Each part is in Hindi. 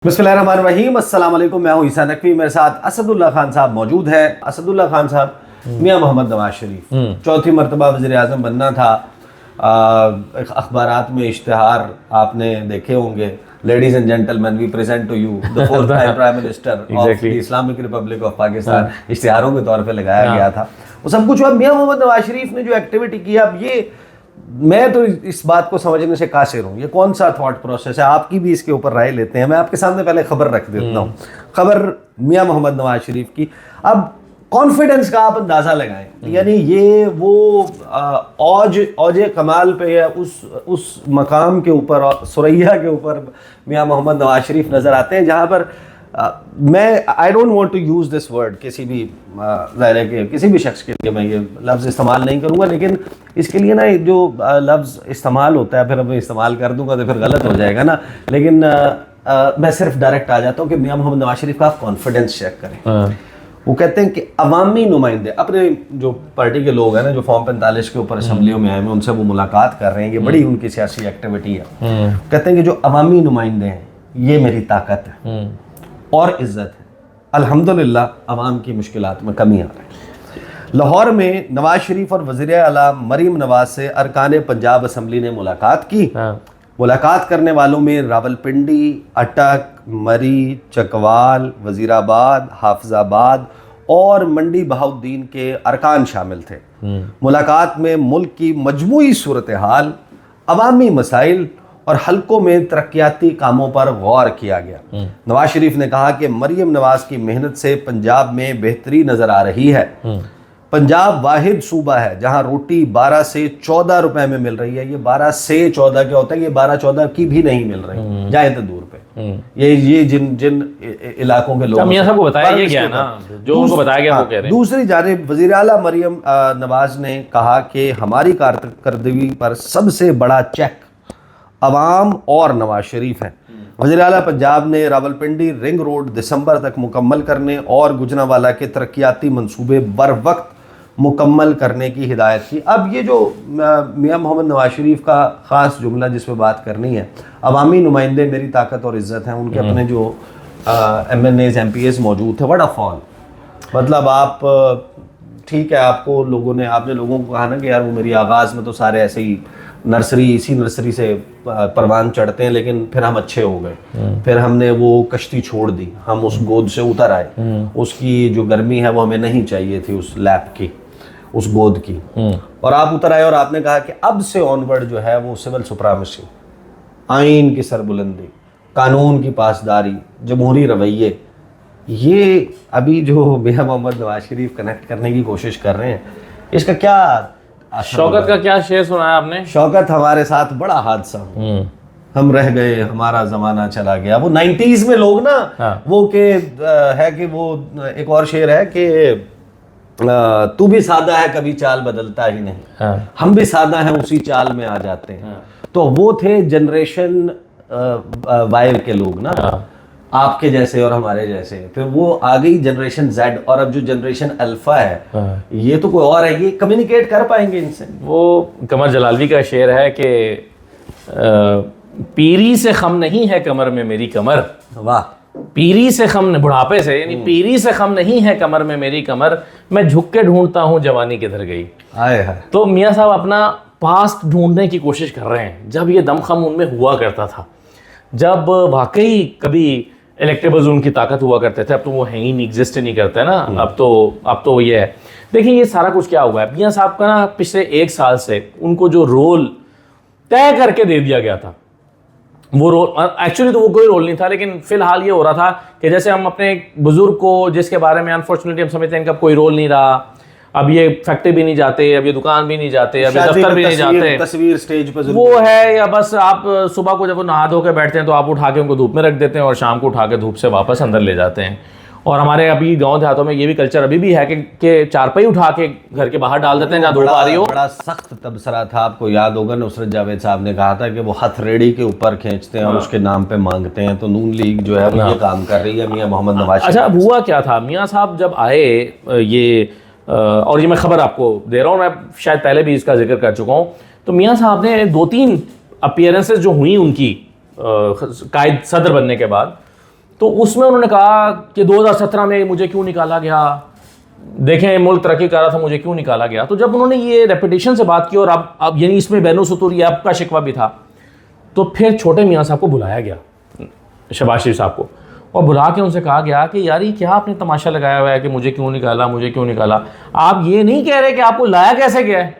बिस्मिल्लाहिर्रहमानिर्रहीम, अस्सलाम वालेकुम। मैं हूं ईसा नकवी, मेरे साथ असदुल्ला खान साहब मौजूद हैं। असदुल्ला खान साहब मियां मोहम्मद नवाज शरीफ चौथी मरतबा वज़ीर आज़म बनना था। अखबारात में इश्तिहार आपने देखे होंगे, ladies and gentleman we present to you the fourth time prime minister of the Islamic republic of Pakistan, इश्तिहारों के तौर पे लगाया गया था। वो सब कुछ हुआ। मियां मोहम्मद नवाज शरीफ ने जो एक्टिविटी की, अब ये मैं तो इस बात को समझने से कासिर हूँ। ये कौन सा थॉट प्रोसेस है, आपकी भी इसके ऊपर राय लेते हैं। मैं आपके सामने पहले खबर रख देता हूँ, खबर मियां मोहम्मद नवाज शरीफ की। अब कॉन्फिडेंस का आप अंदाज़ा लगाएं, यानी ये वो औज कमाल पे या उस मकाम के ऊपर, सुरैया के ऊपर मियां मोहम्मद नवाज शरीफ नज़र आते हैं, जहाँ पर मैं I don't want to use this word किसी भी ज़ाहिर के किसी भी शख्स के लिए मैं ये लफ्ज़ इस्तेमाल नहीं करूँगा, लेकिन इसके लिए ना जो लफ्ज़ इस्तेमाल होता है, फिर अब मैं इस्तेमाल कर दूँगा तो फिर गलत हो जाएगा ना। लेकिन मैं सिर्फ डायरेक्ट आ जाता हूँ कि मियां मोहम्मद नवाज शरीफ का आप कॉन्फिडेंस चेक करें। वो कहते हैं कि अवामी नुमाइंदे, अपने जो पार्टी के लोग हैं ना, जो फॉर्म 45 के ऊपर असम्बलियों में आए हैं, उनसे वो मुलाकात कर रहे हैं। ये बड़ी उनकी सियासी एक्टिविटी है। कहते हैं कि जो अवामी नुमाइंदे हैं, ये मेरी ताकत है और इज़्ज़त है। अल्हम्दुलिल्लाह अवाम की मुश्किलात में कमी आ रही है। लाहौर में नवाज शरीफ और वज़ीर आला मरीम नवाज से अरकान पंजाब असम्बली ने मुलाकात की। मुलाकात करने वालों में रावलपिंडी, अटक, मरी, चकवाल, वज़ीराबाद, हाफिज़ाबाद और मंडी बहाउद्दीन के अरकान शामिल थे। मुलाकात में मुल्क की मजमूई सूरत हाल, अवामी मसाइल और हल्कों में तरक्याती कामों पर गौर किया गया। नवाज शरीफ ने कहा कि मरीम नवाज की मेहनत से पंजाब में बेहतरी नजर आ रही है। पंजाब वाहिद सूबा है जहां रोटी 12 से 14 रुपए में मिल रही है। ये 12 से 14 क्या होता है, ये 12-14 की भी नहीं मिल रही, जाए तो दूर पे। ये जिन इलाकों के लोग मियां साहब को बताया गया ना, जो उनको बताया गया वो कह रहे हैं। दूसरी जानिब वज़ीर आला मरीम नवाज ने कहा कि हमारी कारकर्दगी पर सबसे बड़ा चेक अवाम और नवाज शरीफ हैं। वज़ीर आला पंजाब ने रावलपिंडी रिंग रोड दिसंबर तक मुकम्मल करने और गुजरांवाला के तरक्याती मंसूबे बर वक्त मुकम्मल करने की हिदायत की। अब ये जो मियां मोहम्मद नवाज शरीफ का ख़ास जुमला जिस पर बात करनी है, अवामी नुमाइंदे मेरी ताकत और इज़्ज़त हैं, उनके अपने जो MNAs MPs मौजूद थे। व्हाट अ फॉल, मतलब आप ठीक है, आपने लोगों को कहा ना कि यार वो मेरी आगाज़ में तो सारे ऐसे ही इसी नर्सरी से परवान चढ़ते हैं, लेकिन फिर हम अच्छे हो गए, फिर हमने वो कश्ती छोड़ दी, हम उस गोद से उतर आए। उसकी जो गर्मी है वो हमें नहीं चाहिए थी, उस लैप की, उस गोद की, और आप उतर आए और आपने कहा कि अब से ऑनवर्ड जो है वो सिविल सुप्रीमेसी, आइन की सरबुलंदी, कानून की पासदारी, जमहूरी रवैये, ये अभी जो मियां मोहम्मद नवाज शरीफ कनेक्ट करने की कोशिश कर रहे हैं, इसका क्या? शौकत का क्या शेर सुनाया आपने? शौकत हमारे साथ बड़ा हादसा, हम रह गए, हमारा जमाना चला गया। वो 90s में लोग ना वो के है कि वो एक और शेर है कि तू भी सादा है कभी चाल बदलता ही नहीं, हम भी सादा हैं उसी चाल में आ जाते हैं। तो वो थे जनरेशन वाई के लोग ना, आपके जैसे और हमारे जैसे। फिर वो आ गई जनरेशन Z, और अब जो जनरेशन अल्फा है ये तो कोई और है, ये कम्युनिकेट कर पाएंगे इनसे। वो कमर जलालवी का शेर है कि पीरी से खम नहीं है कमर में मेरी कमर। वाह। पीरी से खम, बुढ़ापे से, यानी पीरी से खम नहीं है कमर में मेरी कमर, मैं झुक के ढूंढता हूँ जवानी किधर गई। तो मियाँ साहब अपना पास्ट ढूंढने की कोशिश कर रहे हैं, जब ये दमखम उनमें हुआ करता था, जब वाकई कभी इलेक्टेबल्स उनकी ताकत हुआ करते थे। अब तो वो है ही नहीं, एग्जिस्ट नहीं करते ना। अब तो ये है। देखिए ये सारा कुछ क्या हुआ है, मियां साहब का ना पिछले 1 साल से उनको जो रोल तय करके दे दिया गया था, वो रोल एक्चुअली तो वो कोई रोल नहीं था, लेकिन फिलहाल ये हो रहा था कि जैसे हम अपने बुजुर्ग को, जिसके बारे में अनफॉर्चुनेटली हम समझते हैं कि अब कोई रोल नहीं रहा, अब ये फैक्ट्री भी नहीं जाते, अब ये दुकान भी नहीं जाते, अब ये दफ्तर भी नहीं जाते, तस्वीर स्टेज पर वो है, या बस आप सुबह को जब वो नहा धो के बैठते हैं तो आप उठा के उनको धूप में रख देते हैं और शाम को उठा के धूप से वापस अंदर ले जाते हैं। और हमारे अभी गांव देहातों में ये भी कल्चर अभी भी है कि चारपाई उठा के घर के बाहर डाल देते हैं जहाँ धूप आ रही हो। बड़ा सख्त तबसरा था, आपको याद होगा नुसरत जावेद साहब ने कहा था कि वो हथरेड़ी के ऊपर खींचते हैं और उसके नाम पे मांगते हैं। तो नून लीग जो है ये काम कर रही है मियां मोहम्मद नवाज। अच्छा, अब हुआ क्या था, मियां साहब जब आए, ये और ये मैं खबर आपको दे रहा हूँ, मैं शायद पहले भी इसका जिक्र कर चुका हूँ। तो मियां साहब ने 2-3 अपीयरेंसेस जो हुई उनकी कायद सदर बनने के बाद, तो उसमें उन्होंने कहा कि 2017 में मुझे क्यों निकाला गया, देखें मुल्क तरक्की कर रहा था, मुझे क्यों निकाला गया। तो जब उन्होंने ये रेपिटेशन से बात की और अब यानी इसमें बैनो सुतूरी ऐप का शिकवा भी था, तो फिर छोटे मियाँ साहब को बुलाया गया, शहबाज शरीफ साहब को, और बुला के उनसे कहा गया कि यार ये क्या आपने तमाशा लगाया हुआ है कि मुझे क्यों निकाला, मुझे क्यों निकाला। आप ये नहीं कह रहे कि आपको लाया कैसे गया है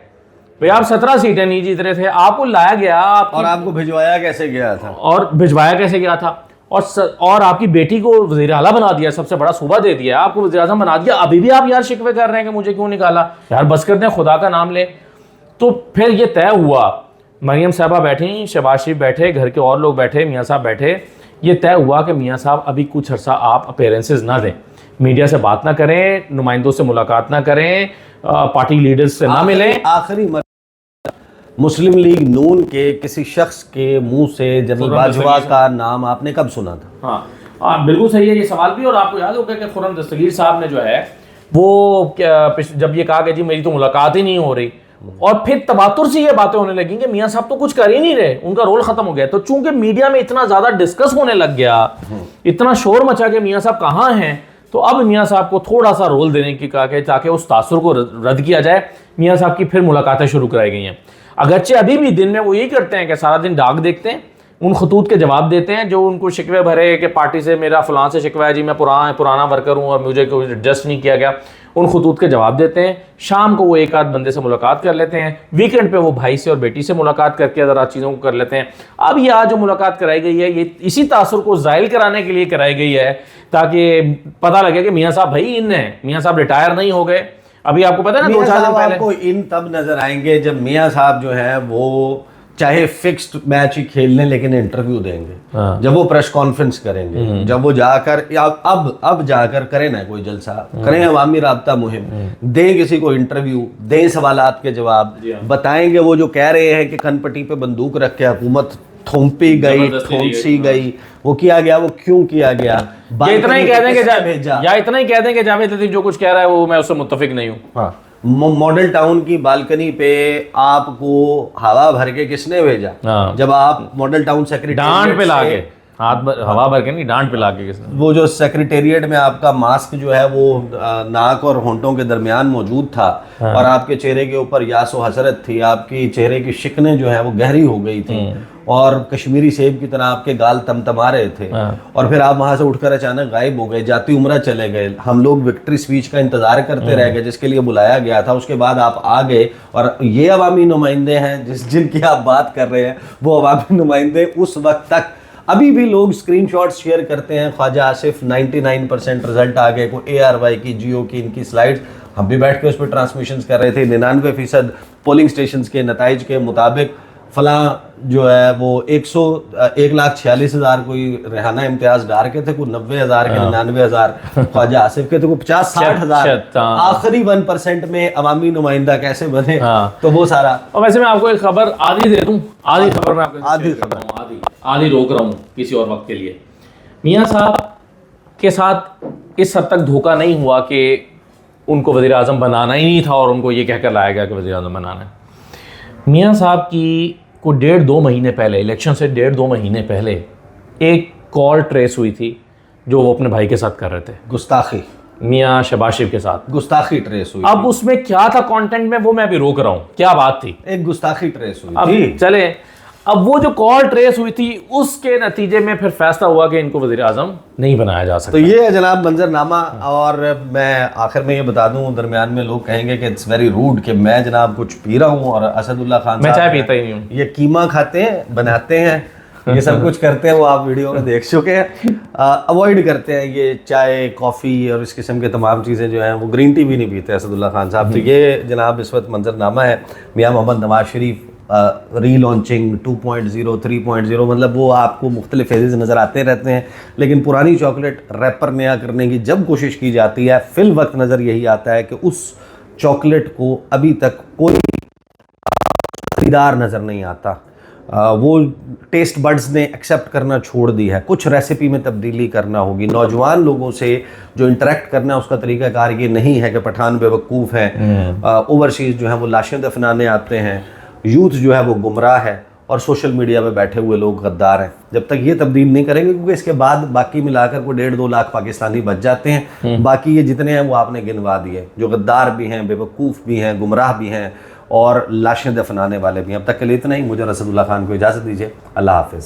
भाई, आप 17 सीटें नहीं जीत रहे थे, आपको लाया गया, और आपको भिजवाया कैसे गया था, और भिजवाया कैसे गया था, और आपकी बेटी को वज़ीर आला बना दिया, सबसे बड़ा सूबा दे दिया, आपको वज़ीर आज़म बना दिया, अभी भी आप यार शिकवे कर रहे हैं कि मुझे क्यों निकाला। यार बस कर दें, खुदा का नाम ले। तो फिर ये तय हुआ, मरियम साहबा बैठी, शहबाज शरीफ बैठे, घर के और लोग बैठे, मियाँ साहब बैठे, ये तय हुआ कि मियाँ साहब अभी कुछ अर्सा आप अपीयरेंसेस ना दें, मीडिया से बात ना करें, नुमाइंदों से मुलाकात ना करें, पार्टी लीडर्स से ना मिलें। आखिरी मुस्लिम लीग नून के किसी शख्स के मुंह से जनरल बाजवा का नाम आपने कब सुना था? हाँ बिल्कुल सही है ये सवाल भी। और आपको याद होगा कि खुर्रम दस्तगीर साहब ने जो है वो जब ये कहा कि जी मेरी तो मुलाकात ही नहीं हो रही, और फिर तबातुर से ये बातें होने लगी कि मियाँ साहब तो कुछ कर ही नहीं रहे, उनका रोल खत्म हो गया। तो चूंकि मीडिया में इतना ज्यादा डिस्कस होने लग गया, इतना शोर मचा के मियाँ साहब कहाँ हैं, तो अब मियाँ साहब को थोड़ा सा रोल देने की कहा कि ताकि उस तासुर को रद्द किया जाए। मियाँ साहब की फिर मुलाकातें शुरू कराई गई हैं, अगरचे अभी भी दिन में वो यही करते हैं कि सारा दिन डाक देखते हैं, उन खतूत के जवाब देते हैं जो उनको शिकवे भरे कि पार्टी से मेरा फलां से शिकवा है जी, मैं पुराना वर्कर हूँ और मुझे कोई एडजस्ट नहीं किया गया, उन खतूत के जवाब देते हैं। शाम को वो एक आध बंदे से मुलाकात कर लेते हैं, वीकेंड पे वो भाई से और बेटी से मुलाकात करके ज़रा चीज़ों को कर लेते हैं। अब ये आज जो मुलाकात कराई गई है ये इसी तासुर को ज़ाइल कराने के लिए कराई गई है, ताकि पता लगे कि मियाँ साहब भाई इन हैं, मियाँ साहब रिटायर नहीं हो गए। अभी आपको पता है ना 2-4 दिन पहले आपको इन तब नजर आएंगे जब मियाँ साहब जो है वो चाहे फिक्स्ड मैच ही खेल लें लेकिन इंटरव्यू देंगे, जब वो प्रेस कॉन्फ्रेंस करेंगे, जब वो जाकर अब जाकर करें ना कोई जलसा करें, अवामी राब्ता मुहिम दें, किसी को इंटरव्यू दें, सवालात के जवाब बताएंगे। वो जो कह रहे हैं कि कनपट्टी पे बंदूक रख के हुकूमत थोपी गई, ठोंसी गई, वो किया गया, वो क्यों किया गया, इतना ही कह देंगे या इतना ही कह देंगे जावेद लतीफ जो कुछ कह रहा है वो मैं उससे मुत्तफिक नहीं हूँ। मॉडल टाउन की बालकनी पे आपको हवा भर के किसने भेजा? जब आप मॉडल टाउन सेक्रेटरी डांट पे लाके हाथ हवा भर के नहीं, डांट पे लाके किसने? वो जो सेक्रेटेरिएट में आपका मास्क जो है वो नाक और होंठों के दरमियान मौजूद था, और आपके चेहरे के ऊपर यासो हसरत थी, आपकी चेहरे की शिकनें जो है वो गहरी हो गई थी, और कश्मीरी सेब की तरह आपके गाल तमतमा रहे थे, और फिर आप वहां से उठकर अचानक गायब हो गए, जाती उम्रा चले गए। हम लोग विक्ट्री स्पीच का इंतजार करते रह गए जिसके लिए बुलाया गया था, उसके बाद आप आ गए। और ये अवामी नुमाइंदे हैं जिनकी आप बात कर रहे हैं, वो अवामी नुमाइंदे उस वक्त तक अभी भी लोग स्क्रीनशॉट्स शेयर करते हैं। ख्वाजा आसिफ 99% रिजल्ट आ गए, को ARY की, जियो की, इनकी स्लाइड्स हम भी बैठ के उस पर ट्रांसमिशंस कर रहे थे। 99% पोलिंग स्टेशंस के नताइज के मुताबिक फला जो है वो 1,46,000 कोई रेहाना इम्तियाज डार के थे, कोई 90,000 के 99,000 ख्वाजा आसिफ के थे, कोई 50-60,000। आखिरी 1% में अवामी नुमाइंदा कैसे बने, तो वो सारा। और वैसे मैं आपको एक खबर आधी दे दूं, आधी खबर मैं आपको आधी रोक रहा हूँ किसी और वक्त के लिए। मियाँ साहब के साथ इस हद तक धोखा नहीं हुआ कि उनको वज़ीर आज़म बनाना ही नहीं था और उनको ये कहकर लाया गया कि वज़ीर आज़म बनाना है। मियाँ साहब की को 1.5-2 महीने पहले, इलेक्शन से 1.5-2 महीने पहले एक कॉल ट्रेस हुई थी जो वो अपने भाई के साथ कर रहे थे, गुस्ताखी, मियाँ शहबाज शरीफ के साथ गुस्ताखी ट्रेस हुई। अब उसमें क्या था कंटेंट में, वो मैं अभी रोक रहा हूँ, क्या बात थी? एक गुस्ताखी ट्रेस हुई अब चले, अब वो जो कॉल ट्रेस हुई थी उसके नतीजे में फिर फैसला हुआ कि इनको वज़ीर आज़म नहीं बनाया जा सकता। तो ये है जनाब मंजरनामा। और मैं आखिर में ये बता दूं, दरमियान में लोग कहेंगे कि इट्स वेरी रूड कि मैं जनाब कुछ पी रहा हूँ और असदुल्ला खान मैं चाय पीता ही नहीं हूँ, ये कीमा खाते हैं, बनाते हैं, ये सब कुछ करते हैं, वो आप वीडियो में देख चुके हैं। अवॉइड करते हैं ये चाय, कॉफ़ी और इस किस्म के तमाम चीज़ें जो हैं, वो ग्रीन टी भी नहीं पीते असदुल्ला खान साहब। तो ये जनाब इस वक्त मंजरनामा है मियाँ मोहम्मद नवाज शरीफ रीलॉन्चिंग 2.0, 3.0, मतलब वो आपको मुख्तलिफ फेजेस नज़र आते रहते हैं। लेकिन पुरानी चॉकलेट रैपर नया करने की जब कोशिश की जाती है, फिल वक्त नज़र यही आता है कि उस चॉकलेट को अभी तक कोई खरीदार नज़र नहीं आता। वो टेस्ट बड्स ने एक्सेप्ट करना छोड़ दी है। कुछ रेसिपी में तब्दीली करना होगी। नौजवान लोगों से जो इंटरेक्ट करना है उसका तरीक़ाकार ये नहीं है कि पठान बेवकूफ़ हैं, ओवरसीज़ जो है वो लाशें दफनाने आते हैं, यूथ जो है वो गुमराह है, और सोशल मीडिया पे बैठे हुए लोग गद्दार हैं। जब तक ये तब्दील नहीं करेंगे, क्योंकि इसके बाद बाकी मिलाकर को 1.5-2 लाख पाकिस्तानी बच जाते हैं। बाकी ये जितने हैं वो आपने गिनवा दिए, जो गद्दार भी हैं, बेवकूफ़ भी हैं, गुमराह भी हैं और लाशें दफनाने वाले भी हैं। अब तक के लिए इतना ही। मुझे रसदुल्ला खान को इजाज़त दीजिए। अल्लाह हाफिज़।